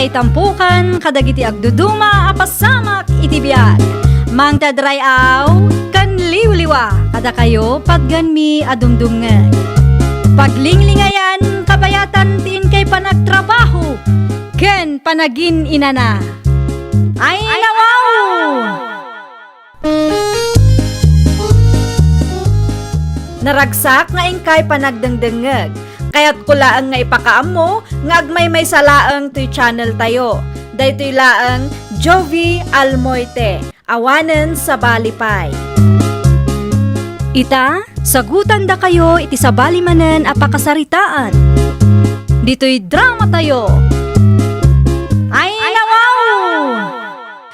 ngay tampukan kadagiti agduduma apasamak iti biag. Mang tadrayaw kan liwliwa kada kayo pagganmi adumdumngeg. Paglinglingayan kabayatan tiin kay panagtrabaho ken panagin inana. Ay nawaw! Naragsak nga ingkay panagdengdengeg. Kaya't kulaang nga ipakaam mo, nga agmay may salaang to'y channel tayo. Daytoy laang Jovi Almoite, awanen sa balipay. Ita, sagutan da kayo iti sa balimanen apakasaritaan. Dito'y drama tayo. Ay nawaw!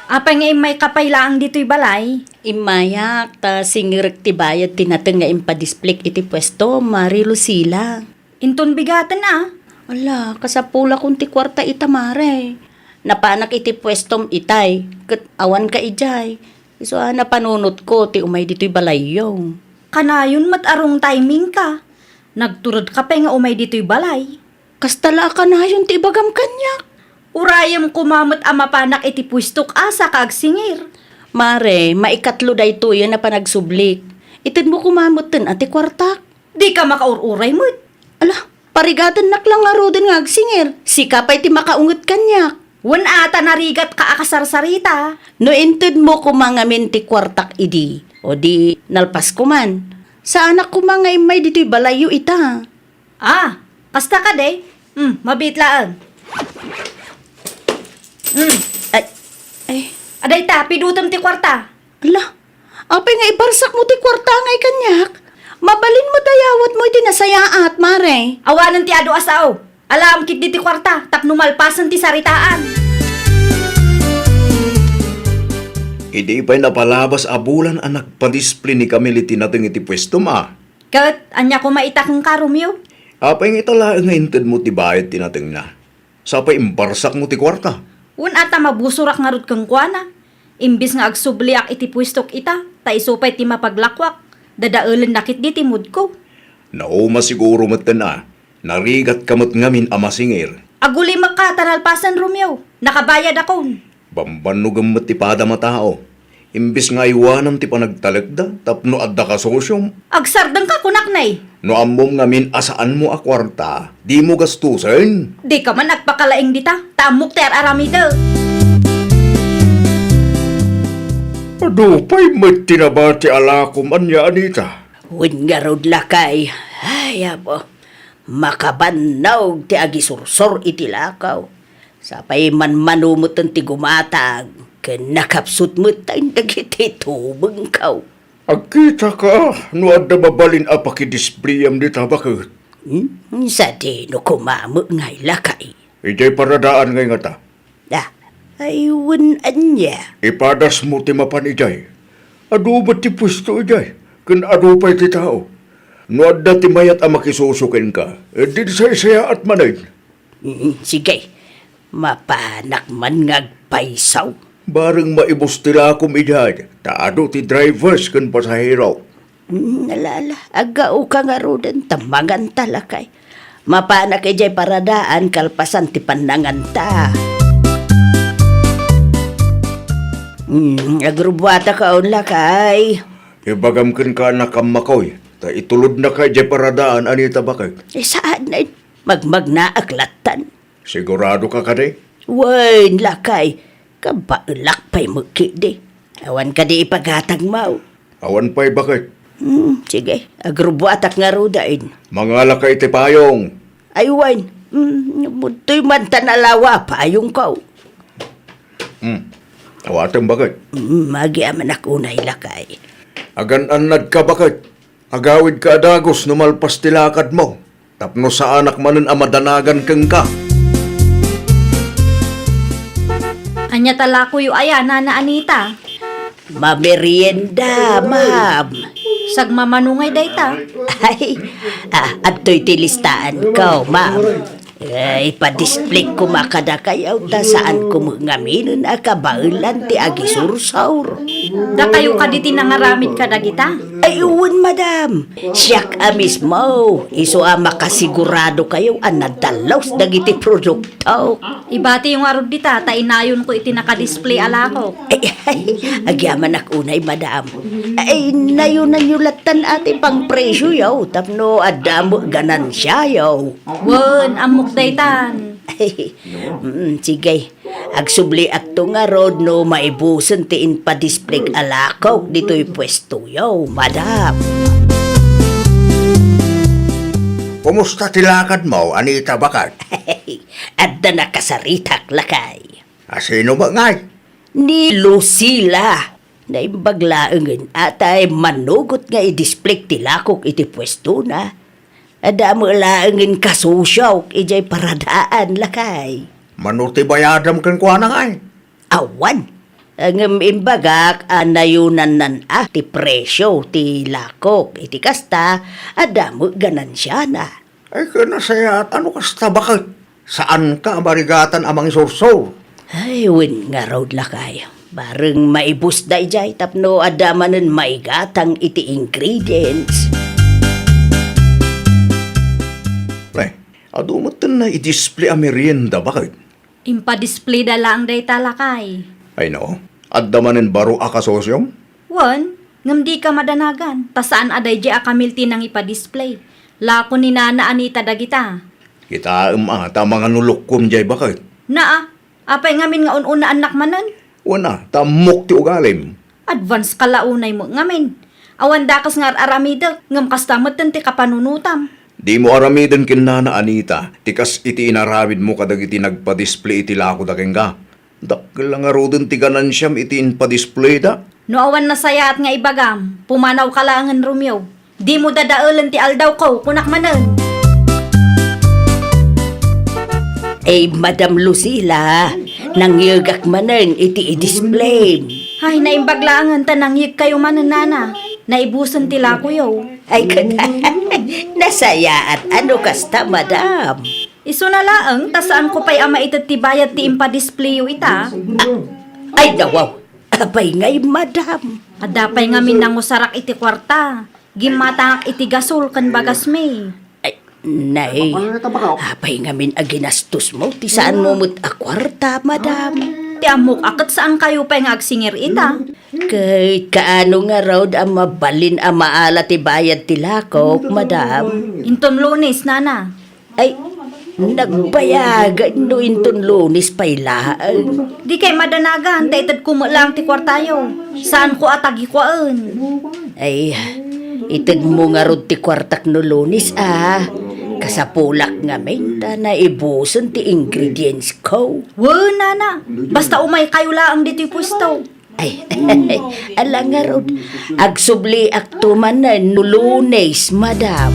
Apay nga may kapaylaang dito'y balay. Imayak, ta singirek ti bayad tinateng nga impadisplek iti pwesto, Mari Lucila. Inton bigatan na. Ala, kasapula kung ti kwarta itamare. Napanak iti pwestom itay, kat awan ka ijay. Iso napanunot ko, ti umay dito'y balayong. Kanayon matarong timing ka. Nagturod ka pa nga umay dito'y balay. Kastala ka na yun ti bagam kanyak. Urayam kumamot amapanak iti puistok asa kaagsingir. Mare, maikatlo day to yan na panagsublik. Itid mo kumamutin ati kwartak. Di ka makaururay mo. Ala, parigatan naklang nga rodin nga agsingir. Sika pa iti makaungot kanyak. Wan ata narigat ka akasarsarita. No inted mo kumangamin ti kwartak idi. O di nalpas kuman. Sa anak ko mga imay dito'y balayo ita. Ah, kasta ka de. Mabitlaan. Ay, Aday ta, pidutom ti kwarta. ala, apay nga ibarsak mo ti kwarta ngay kanyak. Mabalin mo dayawat mo iti nasayaat, mare. Awanan ti ado asaw. Alam kit di ti kwarta, tapno malpasan ti saritaan. Hindi pa'y napalabas abulan ang nagpadisplay ni Camille tinateng iti pwesto ma. Kat, anya ko maitakang karumyo. Apay nga itala nga inted mo ti bayad tinateng na. Sapay imbarsak mo ti kwarta. Wan ata mabusurak nga rod kang kuana. Imbis nga agsubliak iti puistok ita, ta isupay ti mapaglakwak. Dadaulan nakit di ti mood ko. Nauma siguro matan na. Narigat kamot ngamin amasingir. Aguli makataralpasan Romeo. Nakabayad ako. Bambanugam ti pada matao. Imbis nga iwanan ti panagtalagda, tapno adda ka sosyom. Agsardang ka kunaknay. No amom ngamin asaan mo a kwarta, di mo gastusin. Di ka man nagpakalaing dita. Tamok ter aramidel. Adupay may tinabati ala kumanya anita. Win nga rod lakay. Ay, abo. Makabannaw ti agisursor iti lakaw. Sapay man manumutan ti gumatag. Ken nakapsut mo tayong dagiti tubang kaw. Agkita ka, no adda babalin apakidispliyam di tabakot. Sa di no kumamo ngay lakay. Ijay paradaan ngay nga ta. Ay, win anya. Ipadas mo ti mapan ijay. Adu ba ti pwesto ijay? Kan adu pa'y ti tao. No adda ti mayat ang makisusukin ka. Di saya at manay. Sige, mapanak man ngagpaisaw. Bareng maibos tila akom ijay. Taado ti drivers kan pasahero. Nalala, agao ka nga rodan, tamangan talakay. Mapanak ijay paradaan, kalpasan ti panangan ta. Agrubwata ka on lakay. Ibagamkan ka na kamakoy. Ta itulod na kay jay paradaan anita bakay. Saan na magmag na aklatan? Sigurado ka ka de? Wain lakay, kabaulak pa'y magkidi. Awan ka di ipagatag mau. Awan pa'y bakit? Sige, agrubwatak nga rodain. Mga lakay ti payong. Ay, wain, butoy man tanalawa payong kau. Awatang bakit? Magiaman ako na ilakay. Agan-anad ka bakit? Agawid ka adagos numalpas tilakad mo. Tapno sa anak manen amadanagan kang ka. Anya tala ko yu aya, Nana Anita. Mamerienda, ma'am. Sagmamanungay dayta. Ay, ato'y tilistaan ko, ma'am. Ay, pa-display ko makadakayaw ta saan ko ngaminon akabaulan ti agisursaur. Da kayo kaditi nangaramid ka dagita. Ay, uwan, madam. Siyak mismo. Iso makasigurado kayo nadalaw dagiti produkto. Ibati yung arod dita, tainayon ko iti naka-display alako. Ay, agyaman unay, madam. Ay, nayunan yulatan ati pang presyo yaw. Tapno, adamo ganansya yaw. Wen, amok daytan. Ay, sige. Agsubli akto nga rod no maibusan tiin pa display alakaw dito'y pwesto yaw, madam. Kumusta tilakad mo, Anita Bakad? Adda nakasaritak lakay. Sino ba ngay? Ni Lucila. Naimbaglaangan atay manugot nga i-display tilakok iti pwesto na. Ada mo laangin kasusyaw ijay paradaan lakay. Manuti bayadam kan kuha na ngay. Awan. Ang imbagak anayunan nan ti presyo ti lakok iti kasta ada mo ganansya na. Ay, kanasaya at ano kasta bakit? Saan ka marigatan amang sursor? Ay, win nga raw lakay. Bareng maibus da ijay tapno ada manen maigatang iti ingredients. Ay, adumotan na i-display ang merienda bakit? Impa-display da lang day talakay. Ay no, adamanin baro akasosyong? Wen, ngam di ka madanagan, ta saan aday di akamilti nang ipa-display. Lako ni Nana Anita dagita. Kita ata mga nulukom jay bakit? Naa, apay ngamin nga ununa anak manan. Wana, tamok ti ugalim. Advance kalaunay mo ngamin. Awan dakas nga aramida, ngam kastamot ti kapanunutam. Di mo aramidin kin Nana Anita, tikas iti inaramid mo kadag iti nagpa-display iti lako da kenga. Dakil lang nga rodon ti ganansyam iti inpa-display da. No awan na sayaat nga ibagam, pumanaw ka langan Romeo. Di mo dadaulan ti aldaw ko, kunak manan. Ay, Madam Lucila, nangyagak manen iti i-display. Ay, naimbaglangan ta nangyig kayo manan Nana. Naibusan tila ko yo. Ay, kada, nasaya at ano kasta, madam? Iso na laang, tasaan ko pa'y ama itat ti bayad ti impa-display yo ita. Ay, nawaw, abay ngay, madam. Adapay ngamin nang usarak iti kwarta. Gimatangak iti gasol kan bagas me. Ay, nay, abay ngamin aginastos mo, ti saan mo mo't akwarta, madam? Ti amok akat saan kayo pa'y nga agsingir ita. Kay kaano nga raw ang mabalin ang maala ti bayad ti lakok, madam? Inton Lunes, Nana. Ay, nagbayagan no inton Lunes pa'y laan. Di kay madanagan, taitad kumulang ti kwartayo. Saan ko atagi kwaan? Ay, itid mo nga ron ti kwartak no Lunes, Kasapulak nga menta na ibusan ti ingredients ko. Nana. Basta umay kayo laang dito'y pwesto. Ay, ala nga ron. Agsubli aktuman na no Lunes, madam.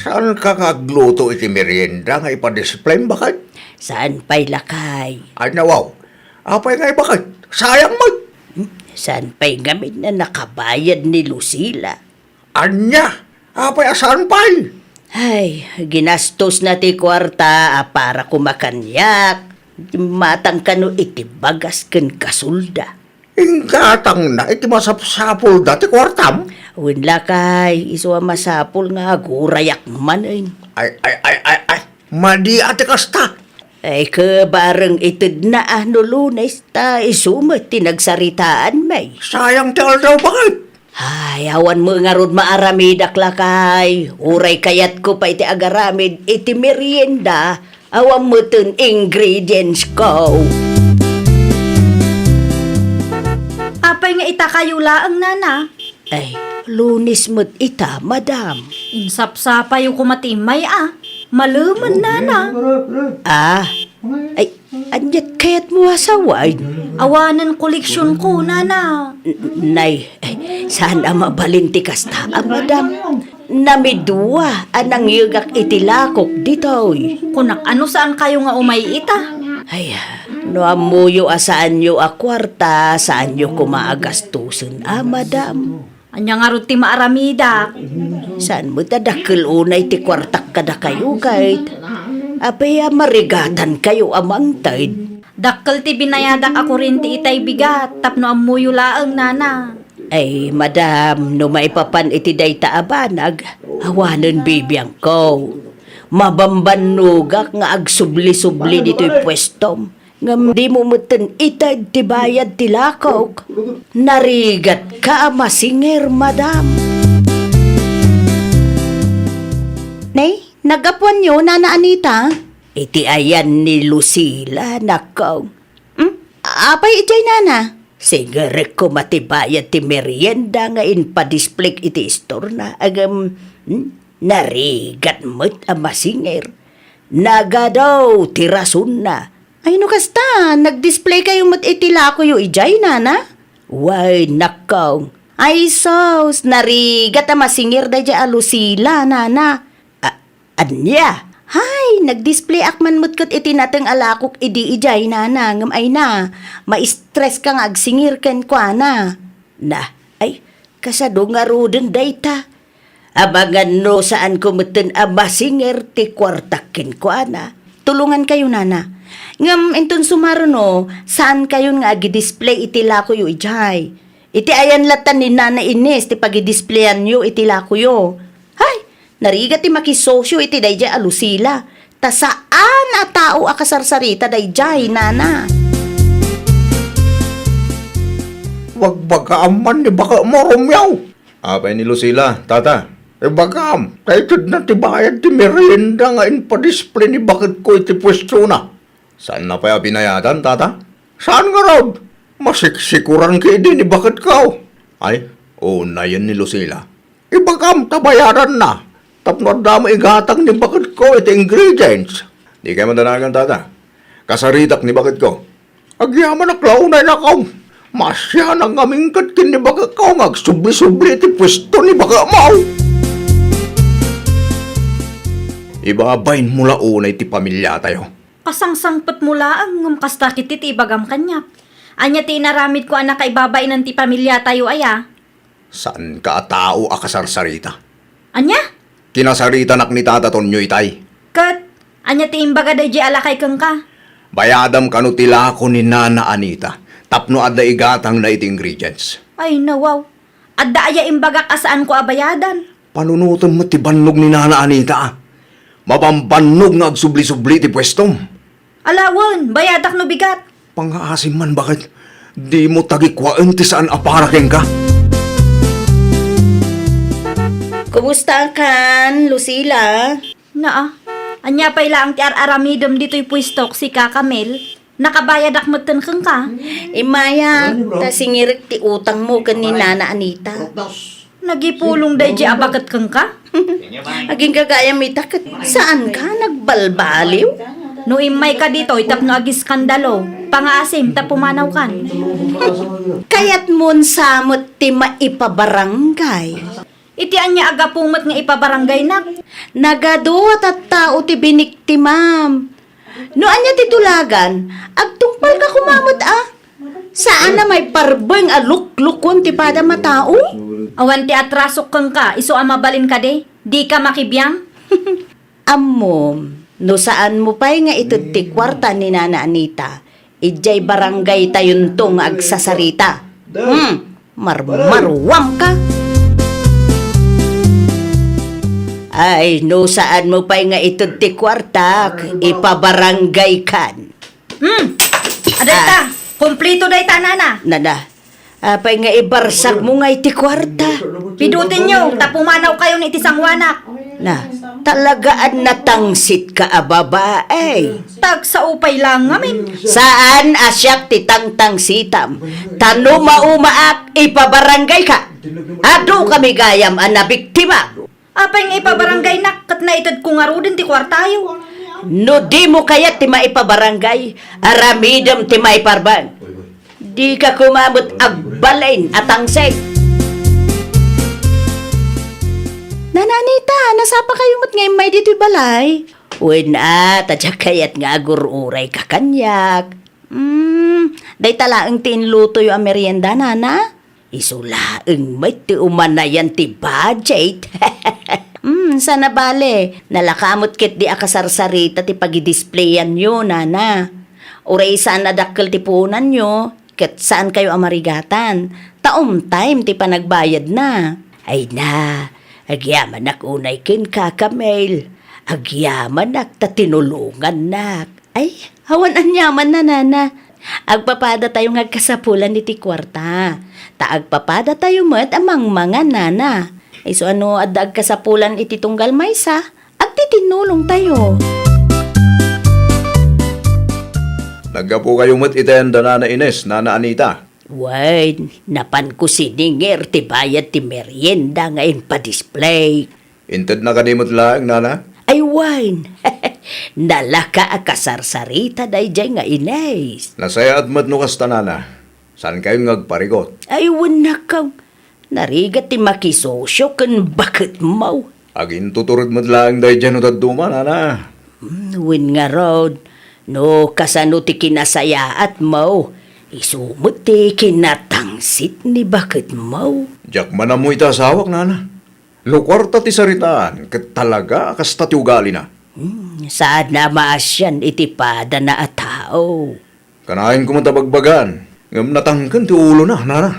Saan ka kagluto iti merienda nga ipa-display bakit? Saan pa'y lakay? Ay nawaw, apay nga bakit? Sayang mo! Saan pa'y gamit na nakabayad ni Lucila? Anya, apay asan pa'y? Ay, ginastos na ti kwarta para kumakanyak. Matang kano iti bagas ken kasulda. Ingkatang na iti masapsapol dati kwartam. Uwin lakay, iso masapul nga gurayak man. Ay, madi ati kasta. Ay, kabarang itid na no Lunes, ta isumat tinagsaritaan may. Sayang ti aldaw bakit? Ay, awan mo nga ron maaramidak lakay. Uray kayat ko pa iti agaramid, iti merienda, awan mo tun ingredients ko. Apay nga ita kayo laang Nana. Ay, Lunes mo't ita, madam. Insapsapay yung kumatimay Maluman Nana. Ay, anyat kayat mo asaway. Awanan koleksyon ko Nana. Nay, sana mabalinti kasta, madam. Namidua, anang yugak itilakok ditoy. Kunak ano saan kayo nga umay ita? Ay, no amuyo asaan yo akwarta, saan yo kumaagastusin, madam. Anya nga ruti maaramida. Saan mo tadakil unay ti kwartak kada kayo kahit? Apaya marigatan kayo amang taid. Dakkel ti binayadak ako rin ti itay bigat, tapno amuyo laang nana. Ay, madam, no maipapan iti dayta abanag, awanan bibiyang ko. Mabambanugak nga agsubli-subli dito'y pwestom. Ngam di mo muten itad ti bayad ti lakaw. Narigat ka masinger, madam. Nay, nagapuan nyo, Nana Anita? Iti ayan ni Lucila, nakaw. Apay ijay, Nana? Sigare ko matibayad ti merienda nga inpadisplay iti store na agam narigat mo't amasinger. Naga daw ti rason na. Ay, no kasta, nag-display kayo mat itila ko yung ijay, Nana? Why, nakaw. Ay, sos, narigat ang masingir da dya alusila, Nana. Anya? Hay, nag-display akman mo't kat itinatang alakok idi ijay, Nana. Ngam ay na, ma-stress ka nga agsingir ken kwa na. Na, ay, kasado nga roden dayta. Abangan no saan kumuten amasinger ti kwartakin ko ana. Tulungan kayo, Nana. Ngam, enton sumaro no, saan kayo nga agi-display itila ko yung ijay? Iti ayan latan ni Nana Ines, ti pag-displayan yo itila ko yo. Hay, narigat ti makisosyo iti dayjay alusila. Ta saan a tao akasarsarita dayjay, Nana? Wag bagaaman ni baka marumyaw. Apay ni Lucila, tata. Bagam, kahit na tibayad ti merienda nga inpadisplay ni bakit ko iti pwesto na. Saan na pa binayadan, tata? Saan nga raw? Masiksikuran ka din ni bakit kao. Ay, na yan ni Lucila. Ibagam, tabayaran na. Tapno dama igatang ni bakit ko iti ingredients. Di kayo madanagan, tata. Kasaritak ni bakit ko. Agyaman na klaunay na kao. Masya nang amingkat kin ni baka kao ngagsubli-subli iti pwesto ni baka mau. Ibabayin mula unay ti pamilya tayo. Kasangsangpet mula ang ngumkasta kiti ti ibagam kanyak. Anya ti inaramid ko anak kaibabay ng ti pamilya tayo aya. Saan ka tao akasarsarita? Anya? Kinasarita nak ni Tata Tonyo itay. Kat, anya ti imbaga da di alakay kang ka. Bayadam kanu tila ko ni Nana Anita. Tapno adda igatang na iti ingredients. Ay nawaw. Adda aya imbaga kasaan ko abayadan. Panunutan mo ti bannog ni Nana Anita. Mabambannog nga agsubli-subli ti pwestom. Alawon, bayadak no bigat. Pangaasim man bakit di mo tagikwaan ti saan aparaking ka? Kumusta kan, Lucila? Naa, anya pa ila ang ti aramidom dito'y puistok si Kakamel. Nakabayadak moten kang ka. Maya, ta singirik ti utang mo kan ni Nana Anita. Nagipulong da di abagat kang ka. Aging kagaya may takot. Saan ka nagbalbaliw? No imay ka dito, itap no agis skandalo. Pangaasim, ta pumanaw kan. Kayat mon samot ti maipabarangay. Iti anya aga pumot nga ipabarangay nak. Nagaduwat at tao ti binikti, ma'am. No anya ti tulagan, agtungpal ka kumamot Saan na may parbeng aluk-lukon ti pada matao? Awan ti atrasok kang ka, iso amabalin ka de. Di ka makibiyang. Amom, no saan mo pa'y nga ito ti kwarta ni Nana Anita, ijay barangay tayon tong agsasarita. Marmarwam ka. Ay, no saan mo pa'y nga ito ti kwarta, ipabarangay kan. Aday ta, kumplito day ta nana. Nana, apay nga ibarsak mo nga iti kwarta. Pidutin nyo, tapumanaw kayo ni iti sangwanak. Na, talagaan natangsit ka babae. Tag sa upay lang ngamin. Saan asyak ti tangtang sitam? Tano maumaak, ipabarangay ka. Ado kami gayam ang nabiktima. Apay nga ipabarangay nak, kat na itad kung arudin ti kwartayo. No di mo kaya ti maipabarangay, aramidam ti maiparbang. Di ka kumabot agbalain at angseg. Nana Anita, nasapa kayo mo't ngayon may dito'y balay? Uy na, tadya kayat nga agururay ka kanyak. Day talaang tinluto yung merienda, Nana? Isulaeng may ti umanayan ti budget. Sana bale, nalakamot kit di akasarsarita ti pag-displayan nyo, Nana. Uray saan nadakkel ti punan nyo, ket saan kayo amarigatan. Taom time ti panagbayad na. Ay na, agyaman nak unay kin kakamail. Agyaman nak ta tinulungan nak. Ay, hawan anyaman na nana. Agpapada tayo ngagkasapulan iti kwarta. Agpapada tayo met amang mga nana. Ay so ano adda agkasapulan iti tunggal maysa, agtitinulong tayo. Naggapo kayo mo't itayan da Nana Ines, Nana Anita. Wait, napan ko siningir ti bayad ti merienda ngayon pa-display. Inted na kanimot lang, Nana. Ay wine, nalaka akasarsarita day jay nga Ines. Nasaya at matnukas ta, Nana. Saan kayo ngagparigot? Ay wanakaw, narigat ti makisosyo kan bakit mau. Agin tuturod mo't lang day dyan utad duma, Nana. Win nga rod, no kasano ti kinasaya at mau. Isumot ti kinatangsit ni bakit mau. Diyak man mo itasawak, Nana. No kwarta ti saritaan, ket talaga kasta ti ugali na. Saan na maasyan iti pada na at tao. Kanahin ko matabagbagan. Ngam natangkan ti ulo na, Nana.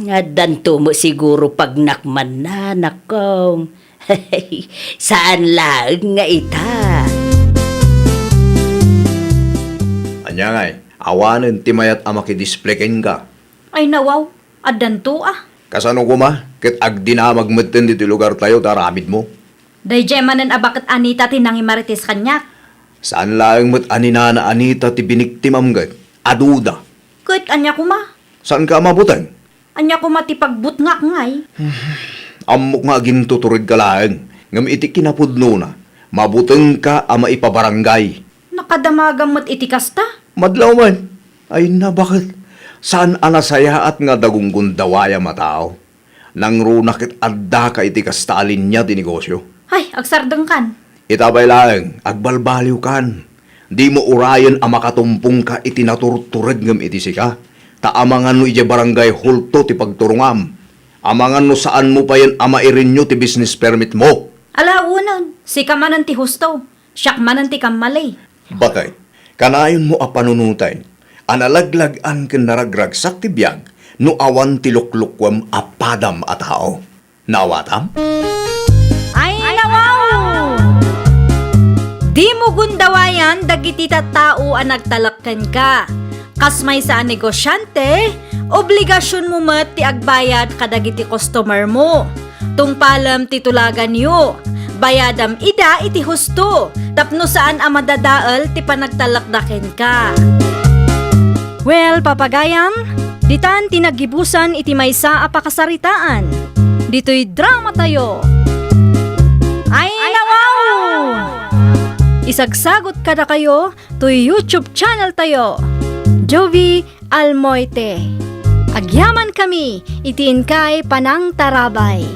Adanto mo siguro pag nakman na, nakong. Saan lang nga ita? Anya ngay, awanen ti mayat ama kidispleken ka. Ay nawaw, adanto ah. Kasano ko ma, ket agdinamag metten diti lugar tayo taramid mo. Dayjay manen abakat Anita tinangi marites kanyak. Saan laeng met aninana Anita ti biniktimam gat? Aduda. Ket anya ko ma. Saan ka mabutan? Anya ko matipagbut ngak ngay. Amok nga agin tuturid ka laeng. Ngam iti kinapudno na. Mabuteng ka ama ipabarangay. Nakadamagang mat itikasta. Madlaw man. Ay na bakit? Saan anasaya at nga dagunggun dawaya matao? Nang runakit adda ka iti kastalin niya ti negosyo. Ay, agsardeng kan. Itabay laeng, agbalbaliw kan. Di mo urayan ang makatumpong ka iti naturtured ngam iti sika. Taamangan no iti barangay hulto ti pagturungam. Amangan no saan mo pa yan amairin nyo ti business permit mo. Alaunan, si kamanan ti husto. Siyak manan ti kamalay. Bakay, kanayon mo a panunutay. Analaglagan ken naragragsak ti biyag no awan ti luklukwam apadam a tao. Nawatam? Ay, nawaw! Di mo gundawayan dagiti tattao ang nagtalakkan ka. Kasmay sa negosyante, obligasyon mo mat ti agbayad kadagiti customer mo. Tungpalam titulagan yo. Bayadam ida iti husto. Tapno saan ang madadaal ti panagtalakdaken ka. Well, papagayam, ditan tinagibusan iti maysa a pakasaritaan. Dito'y drama tayo. Ay, nawaw! Isagsagot kada kayo to YouTube channel tayo. Jovi Almoite. Agyaman kami, itiin kay Panang Tarabay.